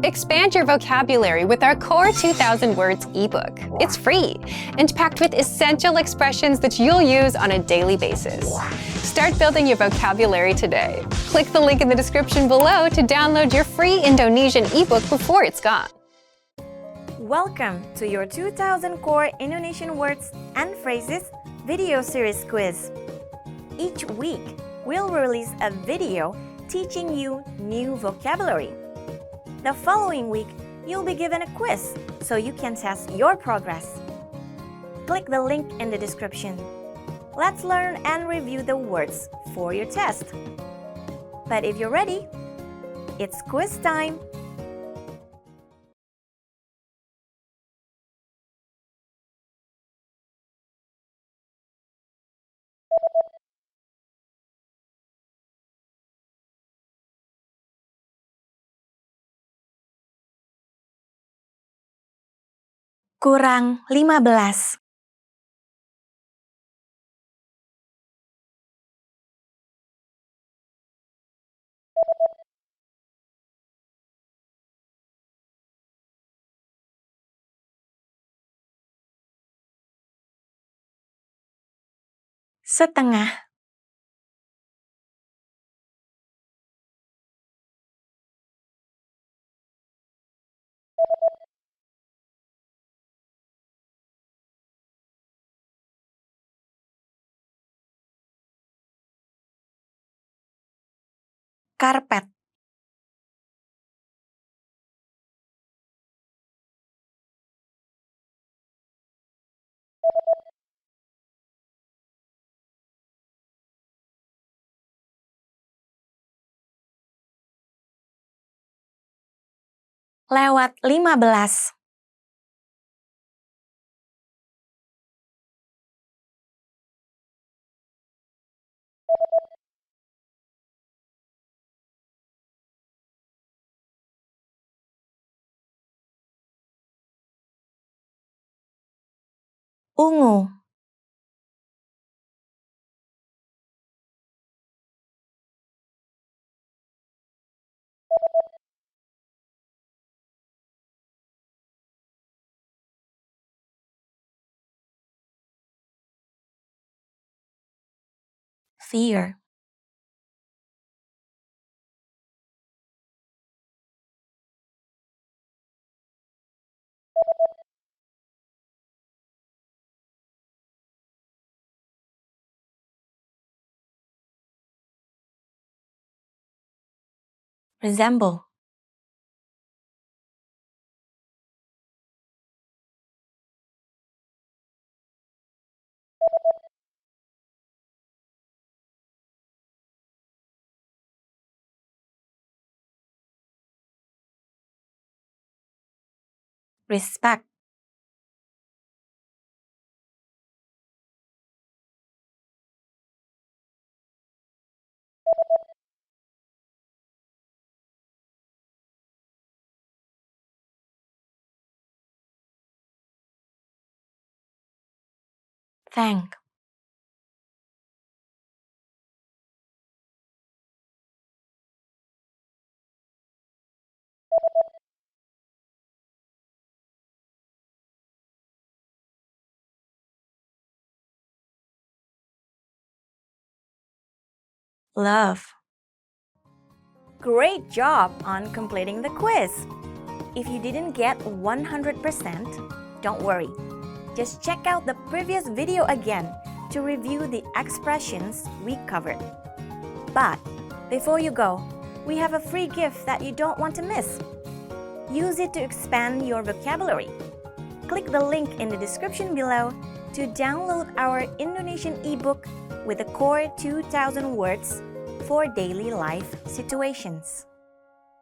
Expand your vocabulary with our Core 2000 Words ebook. It's free and packed with essential expressions that you'll use on a daily basis. Start building your vocabulary today. Click the link in the description below to download your free Indonesian ebook before it's gone. Welcome to your 2000 Core Indonesian Words and Phrases video series quiz. Each week, we'll release a video teaching you new vocabulary. The following week, you'll be given a quiz so you can test your progress. Click the link in the description. Let's learn and review the words for your test. But if you're ready, it's quiz time! Kurang 15. Setengah. Karpet. Lewat 15. Ungu. Fear. Resemble. Respect. Thank. Love. Great job on completing the quiz! If you didn't get 100%, don't worry. Just check out the previous video again to review the expressions we covered. But before you go, we have a free gift that you don't want to miss. Use it to expand your vocabulary. Click the link in the description below to download our Indonesian ebook with the Core 2000 Words for daily life situations.